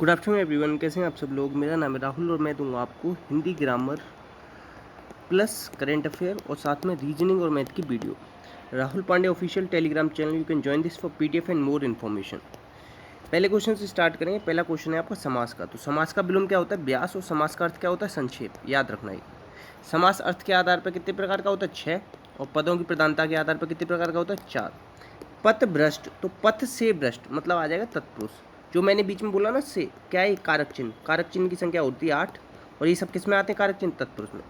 Good afternoon everyone, कैसे हैं आप सब लोग। मेरा नाम है राहुल और मैं दूंगा आपको Hindi grammar plus current affair और साथ में रीजनिंग और मैथ की video. Rahul Pandey official Telegram channel, you can join this for PDF and more information. पहले क्वेश्चन से स्टार्ट करेंगे। पहला क्वेश्चन है आपका समास का। तो समास का विलोम क्या होता है? व्यास। और समास का अर्थ क्या होता है? संक्षेप। याद रखना है। समास अर्थ के आधार पर कितने प्रकार का होता है? 6। और पदों की प्रधानता के आधार पर कितने प्रकार का होता है? 4। पथ भ्रष्ट, तो पथ से भ्रष्ट मतलब आ जाएगा तत्पुरुष। जो मैंने बीच में बोला ना, से क्या है? कारक चिन्ह। कारक चिन्ह की संख्या होती है 8 और ये सब किस में आते हैं? कारक चिन्ह तत्पुरुष में।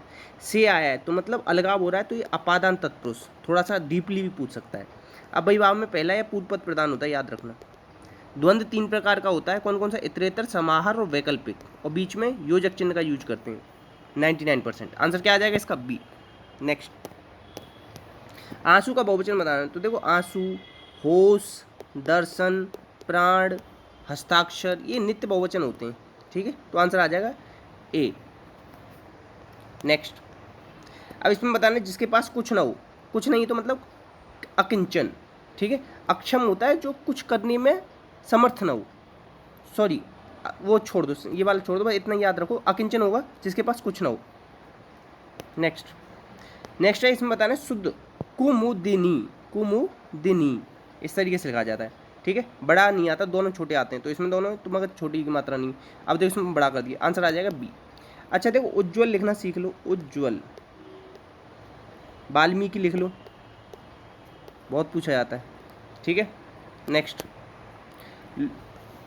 से आया है तो मतलब अलगाव हो रहा है, तो ये अपादान तत्पुरुष। थोड़ा सा डीपली भी पूछ सकता है। अब भाई भाव में पहला या पूर्व पद प्रदान होता है, याद रखना। द्वंद्व 3 प्रकार का होता है। कौन कौन सा? इतरेतर, समाहार और वैकल्पिक। और बीच में योजक चिन्ह का यूज करते हैं 99%। आंसर क्या आ जाएगा इसका? बी। नेक्स्ट, आंसू का बहुवचन बताना। तो देखो, आंसू, होश, दर्शन, प्राण, हस्ताक्षर, ये नित्य बहुवचन होते हैं। ठीक है, तो आंसर आ जाएगा ए। नेक्स्ट, अब इसमें बताना जिसके पास कुछ ना हो। कुछ नहीं तो मतलब अकिंचन। ठीक है, अक्षम होता है जो कुछ करने में समर्थ ना हो। सॉरी, वो छोड़ दो, ये वाला छोड़ दो, बस इतना याद रखो। अकिंचन होगा जिसके पास कुछ ना हो। नेक्स्ट, नेक्स्ट है इसमें बताना है शुद्ध। कुमुदिनी, कुमुदिनी इस तरीके से लिखा जाता है। ठीक है, बड़ा नहीं आता, दोनों छोटे आते हैं। तो इसमें दोनों तो मगर छोटी की मात्रा नहीं। अब देखो इसमें बड़ा कर दिया, आंसर आ जाएगा बी। अच्छा देखो, उज्ज्वल लिखना सीख लो। उज्ज्वल, वाल्मीकि लिख लो, बहुत पूछा जाता है। ठीक है, नेक्स्ट,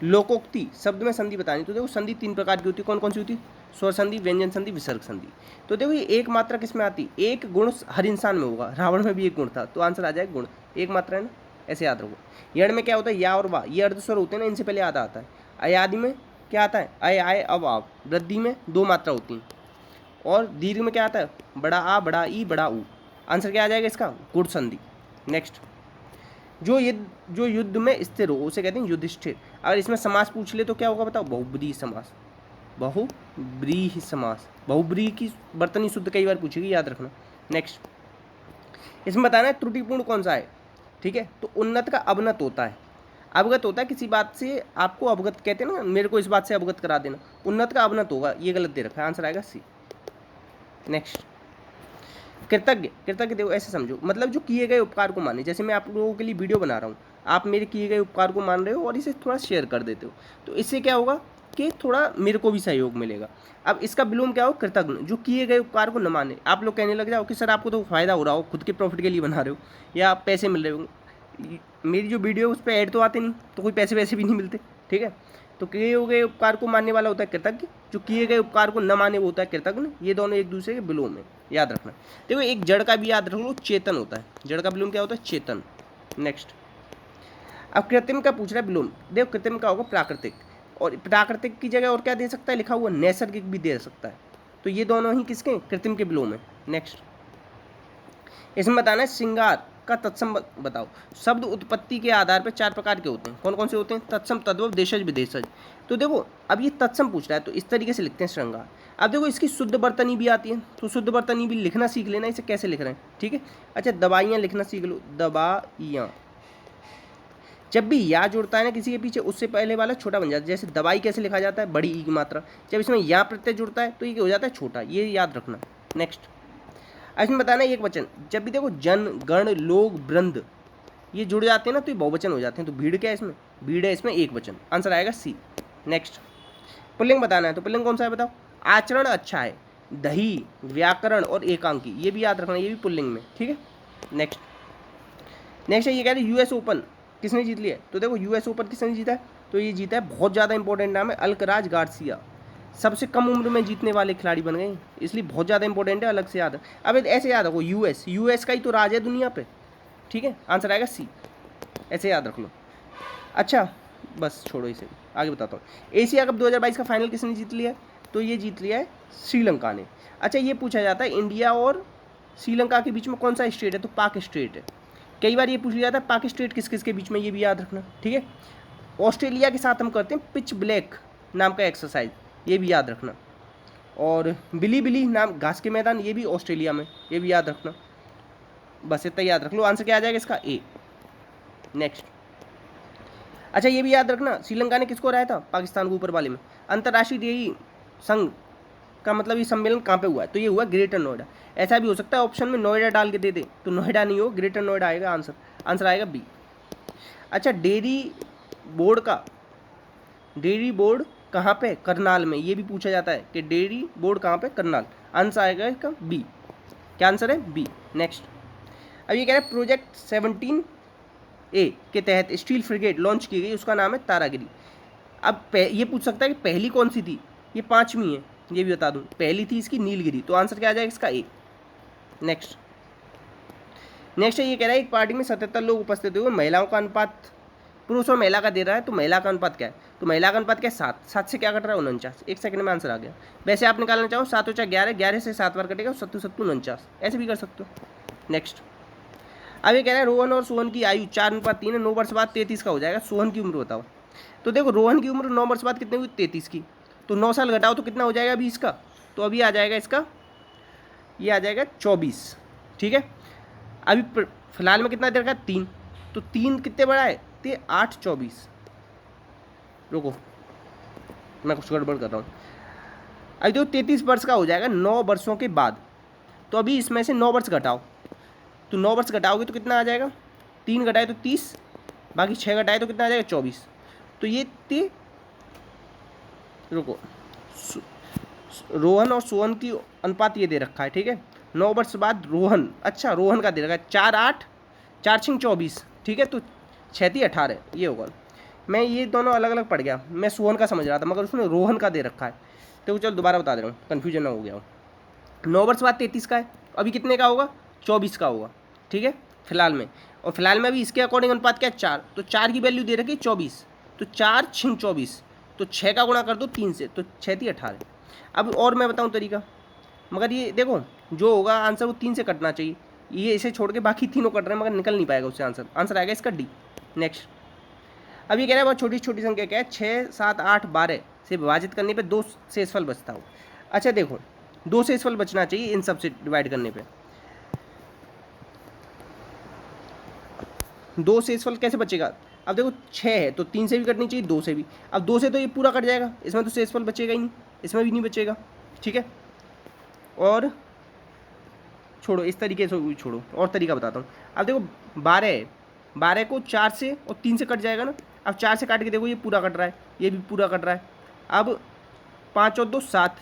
लोकोक्ति, शब्द में संधि बतानी। तो देखो संधि 3 प्रकार की होती है। कौन कौन सी होती है? स्वर संधि, व्यंजन संधि, विसर्ग संधि। तो देखो ये एक मात्रा किस में आती है? एक गुण हर इंसान में होगा। रावण में भी एक गुण था, तो आंसर आ जाएगा गुण। एक मात्रा है ना, ऐसे याद रखो। यण में क्या होता है? या और वा, ये अर्धस्वर होते हैं ना, इनसे पहले आधा आता है। अयादि में क्या आता है? अय, आय, अब, आव। वृद्धि में 2 मात्रा होती हैं। और दीर्घ में क्या आता है? बड़ा आ, बड़ा ई, बड़ा ऊ। आंसर क्या आ जाएगा इसका? गुण संधि। नेक्स्ट, जो युद्ध में स्थिर हो उसे कहते हैं युधिष्ठिर। अगर इसमें समास पूछ ले तो क्या होगा बताओ? बहुब्रीहि समास। बहुब्रीहि समास। बहुब्रीहि की वर्तनी शुद्ध कई बार पूछेगी, याद रखना। नेक्स्ट, इसमें बताना है त्रुटिपूर्ण कौन सा है। ठीक है, तो उन्नत का अवनत होता है। अवगत होता है किसी बात से, आपको अवगत कहते हैं ना, मेरे को इस बात से अवगत करा देना। उन्नत का अवनत होगा, ये गलत दे रखा है, आंसर आएगा सी। नेक्स्ट, कृतज्ञ। कृतज्ञ देखो ऐसे समझो, मतलब जो किए गए उपकार को माने। जैसे मैं आप लोगों के लिए वीडियो बना रहा हूँ, आप मेरे किए गए उपकार को मान रहे हो और इसे थोड़ा शेयर कर देते हो, तो इससे क्या होगा कि थोड़ा मेरे को भी सहयोग मिलेगा। अब इसका विलोम क्या हो? कृतज्ञ, जो किए गए उपकार को न माने। आप लोग कहने लग जाओ कि सर आपको तो फायदा हो रहा हो, खुद के प्रॉफिट के लिए बना रहे हो या आप पैसे मिल रहे हो। मेरी जो वीडियो उस पर ऐड तो आते नहीं, तो कोई पैसे वैसे भी नहीं मिलते। ठीक है, तो किए गए उपकार को मानने वाला होता है कृतज्ञ, जो किए गए उपकार को न माने वो होता है कृतज्ञ। ये दोनों एक दूसरे के विलोम है, याद रखना। देखो एक जड़ का भी याद रख लो, चेतन होता है। जड़ का विलोम क्या होता है? चेतन। नेक्स्ट, अब कृत्रिम का पूछ रहा है विलोम। देखो कृत्रिम का होगा प्राकृतिक, और प्राकृतिक की जगह और क्या दे सकता है? लिखा हुआ नैसर्गिक भी दे सकता है। तो ये दोनों ही किसके? कृत्रिम के विलोम है। नेक्स्ट, इसमें बताना है श्रृंगार का तत्सम बताओ। शब्द उत्पत्ति के आधार पर 4 प्रकार के होते हैं। कौन कौन से होते हैं? तत्सम, तद्भव, देशज, विदेशज। तो देखो अब ये तत्सम पूछ रहा है, तो इस तरीके से लिखते हैं श्रृंगार। अब देखो इसकी शुद्ध वर्तनी भी आती है, तो शुद्ध वर्तनी भी लिखना सीख लेना, इसे कैसे लिख रहे हैं। ठीक है, अच्छा दवाइयाँ लिखना सीख लो। दवाइयाँ, जब भी या जुड़ता है ना किसी के पीछे, उससे पहले वाला छोटा बन जाता है। जैसे दवाई कैसे लिखा जाता है? बड़ी ई की मात्रा। जब इसमें या प्रत्यय जुड़ता है तो ये हो जाता है छोटा, ये याद रखना। नेक्स्ट, इसमें बताना है एक वचन। जब भी देखो जन, गण, लोग, वृंद ये जुड़ जाते हैं ना, तो ये बहुवचन हो जाते हैं। तो भीड़ क्या है इसमें? भीड़ है इसमें एक वचन, आंसर आएगा सी। नेक्स्ट, पुल्लिंग बताना है। तो पुल्लिंग कौन सा है बताओ? आचरण अच्छा है, दही, व्याकरण और एकांकी, ये भी याद रखना, ये भी पुल्लिंग में। ठीक है, नेक्स्ट, नेक्स्ट है ये कह रहे यूएस ओपन किसने जीत लिया है? तो देखो यूएस ओपन किसने जीता है? तो ये जीता है, बहुत ज़्यादा इंपॉर्टेंट नाम है, अल्कराज गार्सिया। सबसे कम उम्र में जीतने वाले खिलाड़ी बन गए, इसलिए बहुत ज़्यादा इंपॉर्टेंट है, अलग से याद है। अब ऐसे याद रखो, यूएस का ही तो राज है दुनिया पे। ठीक है, आंसर आएगा सी, ऐसे याद रख लो। अच्छा बस छोड़ो इसे, आगे बताता हूँ। एशिया कप 2022 का फाइनल किसने जीत लिया है? तो ये जीत लिया है श्रीलंका ने। अच्छा ये पूछा जाता है इंडिया और श्रीलंका के बीच में कौन सा स्टेट है? तो पाक स्टेट है। कई बार ये पूछ लिया जाता है पाक स्टेट किस किस के बीच में, ये भी याद रखना। ठीक है, ऑस्ट्रेलिया के साथ हम करते हैं पिच ब्लैक नाम का एक्सरसाइज, ये भी याद रखना। और बिली बिली नाम घास के मैदान, ये भी ऑस्ट्रेलिया में, ये भी याद रखना। बस इतना याद रख लो, आंसर क्या आ जाएगा इसका? ए। नेक्स्ट, अच्छा ये भी याद रखना, श्रीलंका ने किसको हराया था? पाकिस्तान को ऊपर वाले में। अंतर्राष्ट्रीय डेयरी संघ का मतलब ये सम्मेलन कहाँ पे हुआ है? तो ये हुआ ग्रेटर नोएडा। ऐसा भी हो सकता है ऑप्शन में नोएडा डाल के दे दे, तो नोएडा नहीं हो, ग्रेटर नोएडा आएगा आंसर। आंसर आएगा बी। अच्छा डेयरी बोर्ड कहाँ पे? करनाल में। ये भी पूछा जाता है कि डेयरी बोर्ड कहाँ पे? करनाल। आंसर आएगा इसका बी। क्या आंसर है? बी। नेक्स्ट, अब ये कह रहे हैं प्रोजेक्ट 17A के तहत स्टील फ्रिगेट लॉन्च की गई, उसका नाम है तारागिरी। अब ये पूछ सकता है कि पहली कौन सी थी? ये 5वीं है, ये भी बता दूं। पहली थी इसकी नीलगिरी, तो आंसर क्या आ जाएगा इसका? ए। नेक्स्ट है, ये कह रहा है एक पार्टी में 77 लोग उपस्थित हुए, महिलाओं का अनुपात पुरुष और महिला का दे रहा है, तो महिला का अनुपात क्या है? तो महिला का अनुपात क्या है? 7 से क्या कट रहा है? 49। एक सेकंड में आंसर आ गया। वैसे आप निकालना चाहो 7 × 11, 11 से 7 बार कटेगा, 7 7 49, ऐसे भी कर सकते हो। नेक्स्ट, अब ये कह रहा है रोहन और सोहन की आयु 4:3 है, 9 वर्ष बाद 33 का हो जाएगा। सोहन की उम्र बताओ। तो देखो रोहन की उम्र 9 वर्ष बाद कितनी हुई? 33 की। तो 9 साल घटाओ तो कितना हो जाएगा अभी इसका? तो अभी आ जाएगा इसका, ये आ जाएगा 24। ठीक है, अभी फिलहाल में कितना दे रखा है? 3। तो 3 कितने बड़ा है? 8 24। रुको मैं कुछ गड़बड़ कर रहा हूँ। अभी तो 33 वर्ष का हो जाएगा 9 वर्षों के बाद। तो अभी इसमें से 9 वर्ष घटाओ, तो 9 वर्ष घटाओगे तो कितना आ जाएगा? 3 घटाए तो 30, बाकी 6 घटाए तो कितना आ जाएगा? 24। तो ये रुको, रोहन और सोहन की अनुपात ये दे रखा है। ठीक है, 9 वर्ष बाद रोहन, अच्छा रोहन का दे रखा है 4 8, 4 6 24। ठीक है, तो 6 3 18 ये होगा। मैं ये दोनों अलग अलग पढ़ गया, मैं सोहन का समझ रहा था मगर उसमें रोहन का दे रखा है। तो चलो दोबारा बता दे रहा हूँ, कन्फ्यूजन ना हो गया हूँ। 9 वर्ष बाद 33 का है, अभी कितने का होगा? 24 का होगा। ठीक है, फिलहाल में, और फिलहाल में अभी इसके अकॉर्डिंग अनुपात क्या है? 4। तो 4 की वैल्यू दे रखी है 24, तो 4 6 24, तो 6 का गुणा कर दो 3 से, तो 6 3 18। अब और मैं बताऊँ तरीका, मगर ये देखो जो होगा आंसर वो 3 से कटना चाहिए। ये इसे छोड़ के बाकी तीनों कट रहे हैं मगर निकल नहीं पाएगा उससे आंसर। आंसर आएगा इसका डी। नेक्स्ट, अब ये कह रहा है बहुत छोटी छोटी संख्या क्या है? 6 7 8 12 से विभाजित करने पे 2 शेषफल बचता हो। अच्छा देखो 2 शेषफल बचना चाहिए इन सब से डिवाइड करने पे। 2 शेषफल कैसे बचेगा? अब देखो 6 है तो 3 से भी कटनी चाहिए, 2 से भी। अब 2 से तो ये पूरा कट जाएगा, इसमें तो शेषफल बचेगा ही नहीं, इसमें भी नहीं बचेगा। ठीक है, और छोड़ो इस तरीके से, छोड़ो और तरीका बताता हूँ। अब देखो 12 है, 12 को 4 से और 3 से कट जाएगा ना। अब 4 से काट के देखो ये पूरा कट रहा है, ये भी पूरा कट रहा है। अब 5 और 2 7,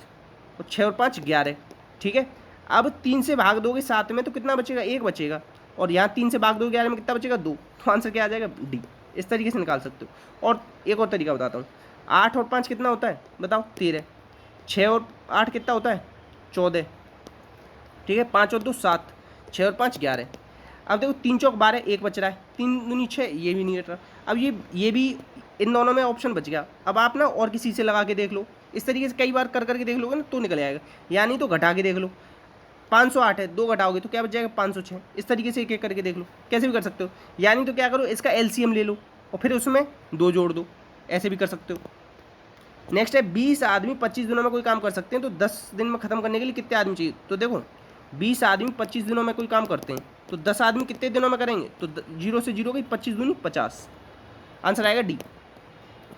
और 6 और 5 11। ठीक है, अब 3 से भाग दोगे 7 में तो कितना बचेगा? 1 बचेगा, और यहाँ 3 से भाग दोगे 11 में कितना बचेगा? 2। तो आंसर क्या आ जाएगा? डी। इस तरीके से निकाल सकते हो। और एक और तरीका बताता हूँ, 8 और 5 कितना होता है बताओ? 13। 6 और 8 कितना होता है? 14। ठीक है, 5 और 2 7, 6 और 5 11। अब देखो 3 चौक 12, 1 बच रहा है, 3 दूनी 6, ये भी नहीं बच रहा। अब ये भी इन दोनों में ऑप्शन बच गया। अब आप ना और किसी से लगा के देख लो, इस तरीके से कई बार कर करके देख लोगे ना तो निकल आएगा, या नहीं तो घटा के देख लो। 508 है, 2 घटाओगे तो क्या बच जाएगा? 506। इस तरीके से एक एक करके देख लो, कैसे भी कर सकते हो। यानी तो क्या करो, इसका एलसीएम ले लो और फिर उसमें 2 जोड़ दो, ऐसे भी कर सकते हो। नेक्स्ट है 20 आदमी 25 दिनों में कोई काम कर सकते हैं, तो 10 दिन में ख़त्म करने के लिए कितने आदमी चाहिए? तो देखो 20 आदमी 25 दिनों में कोई काम करते हैं, तो 10 आदमी कितने दिनों में करेंगे? तो 0 से 0 गई, 25 दूनी 50। आंसर आएगा डी।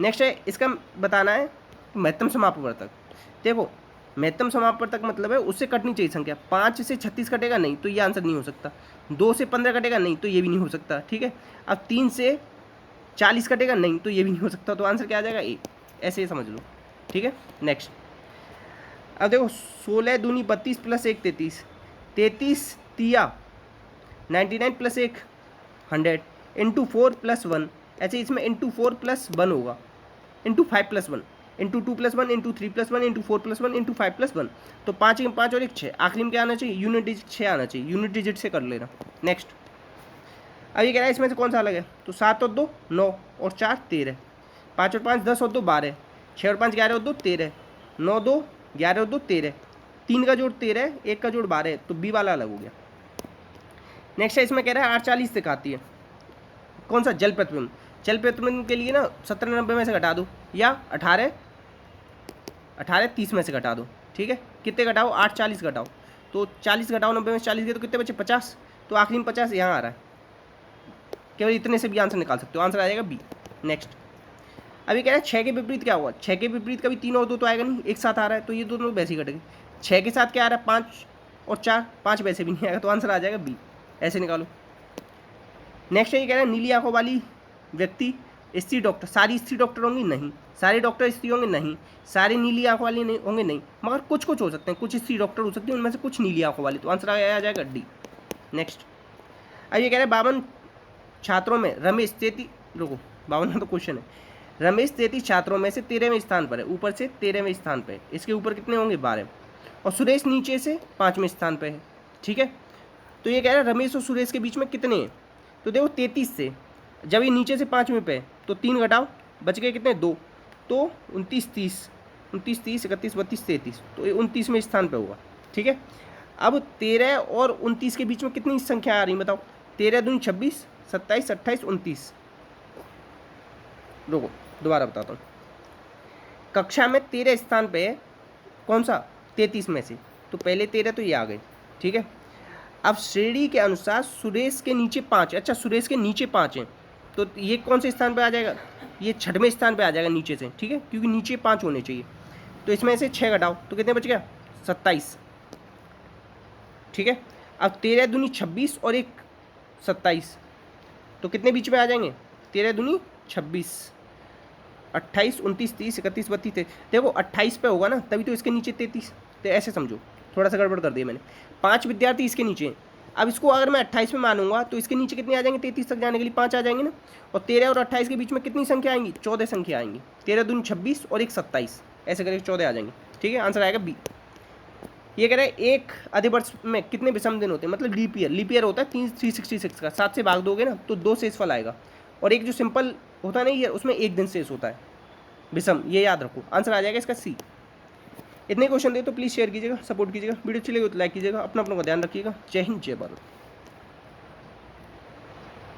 नेक्स्ट है इसका बताना है महत्तम समापवर्तक। देखो महत्तम समापवर्तक मतलब है उससे कटनी चाहिए संख्या। 5 से 36 कटेगा नहीं तो ये आंसर नहीं हो सकता। 2 से 15 कटेगा नहीं तो ये भी नहीं हो सकता। ठीक है, अब 3 से 40 कटेगा नहीं तो ये भी नहीं हो सकता। तो आंसर क्या आ जाएगा? ए। ऐसे ही समझ लो। ठीक है, नेक्स्ट अब देखो 16 दूनी 32 प्लस 1 33, 33 तिया 99 प्लस 1 100 इंटू 4 प्लस 1। ऐसे इसमें इंटू 4 प्लस 1 होगा, into 5 plus 1, into 2 plus 1, into 3 plus 1, into 4 plus 1, into 5 plus 1। तो 5 में 5 और 1 6, आखिरी में क्या आना चाहिए? यूनिट डिजिट 6 आना चाहिए। यूनिट डिजिट से कर लेना। नेक्स्ट अब ये कह रहा है इसमें से कौन सा अलग है? तो 7 और 2 9 और 4 13, 5 और 5 10 और 2 12, 6 और 5 11 और 2 13, 9 2 11 और 2 13, 3 का जोड़ 13, 1 का जोड़ 12, तो बी वाला अलग हो गया। नेक्स्ट है इसमें कह रहा है 840 दिखाती है कौन सा? जल प्रतिबिंब। जल प्रतिबिंब के लिए ना 70 90 में से घटा दो, या 18 30 में से घटा दो। ठीक है, कितने घटाओ? 8 40 घटाओ, तो 40 घटाओ 90 में से 40 गए तो कितने बचे? 50। तो आखिरी में 50 यहाँ आ रहा है। केवल इतने से भी आंसर निकाल सकते हो। आंसर आ जाएगा बी। नेक्स्ट अभी कह रहा है 6 के विपरीत क्या होगा, 6 के विपरीत कभी 3 और 2 तो आएगा नहीं, एक साथ आ रहा है, तो ये दोनों वैसे ही कटेंगे। 6 के साथ क्या आ रहा है, 5 और 4, 5 वैसे भी नहीं आएगा, तो आंसर आ जाएगा बी। ऐसे निकालो। नेक्स्ट ये कह रहा है नीली आंखों वाली व्यक्ति स्त्री डॉक्टर, सारी स्त्री डॉक्टर होंगी नहीं, सारे डॉक्टर स्त्री होंगे नहीं, सारे नीली आंखों वाली नहीं होंगे नहीं, मगर कुछ कुछ हो सकते हैं, कुछ स्त्री डॉक्टर हो सकती है, उनमें से कुछ नीली आंखों वाली, तो आंसर आ जाएगा डी। नेक्स्ट अब ये कह रहे हैं 52 छात्रों में रमेश 33, रुको 52 में तो क्वेश्चन है, रमेश 33 छात्रों में से 13वें स्थान पर है, ऊपर से 13वें स्थान पर है, इसके ऊपर कितने होंगे 12, और सुरेश नीचे से 5वें स्थान पर है। ठीक है, तो ये कह रहा है रमेश और सुरेश के बीच में कितने हैं, तो देखो 33 से, जब ये नीचे से 5वें पे है तो 3 घटाओ, बच गए कितने 2, तो 29 30, 29 30 31 32 33, तो ये 29वें स्थान पे होगा। ठीक है, अब 13 और 29 के बीच में कितनी संख्या आ रही बताओ, 13 दूनी 26, 27 28 29, रुको दोबारा बताता हूँ। कक्षा में 13 स्थान पे है कौन सा, 33 में से, तो पहले 13 तो ये आ गए। ठीक है, अब श्रेणी के अनुसार सुरेश के नीचे 5, अच्छा सुरेश के नीचे 5 हैं, तो ये कौन से स्थान पे आ जाएगा, ये 6वें स्थान पे आ जाएगा नीचे से। ठीक है, क्योंकि नीचे 5 होने चाहिए, तो इसमें से 6 घटाओ तो कितने बच गया 27। ठीक है, अब 13 दूनी 26 और 1 27, तो कितने बीच में आ जाएंगे, 13 दूनी 26, 28 29 30 31 32, देखो 28 पे होगा ना, तभी तो इसके नीचे 33, तो ऐसे समझो, थोड़ा सा गड़बड़ कर दिया मैंने। 5 विद्यार्थी इसके नीचे हैं, अब इसको अगर मैं 28 में मानूंगा तो इसके नीचे कितने आ जाएंगे, 33 तक जाने के लिए 5 आ जाएंगे ना, और 13 और 28 के बीच में कितनी संख्या आएंगी, 14 संख्या आएंगी, 13 दूनी 26 और 1 27, ऐसे करके 14 आ जाएंगे। ठीक है, आंसर आएगा बी। ये कह रहा है एक अधिवर्ष में कितने विषम दिन होते हैं, मतलब लीप ईयर होता है 366 का, 7 से भाग दोगे ना तो 2 शेषफल आएगा, और एक जो सिंपल होता है ना ईयर, उसमें 1 दिन शेष होता है विषम, ये याद रखो, आंसर आ जाएगा इसका सी। इतने क्वेश्चन दे तो प्लीज़ शेयर कीजिएगा, सपोर्ट कीजिएगा, वीडियो अच्छी लगी तो लाइक कीजिएगा, अपना का ध्यान रखिएगा। जय हिंद जय भारत।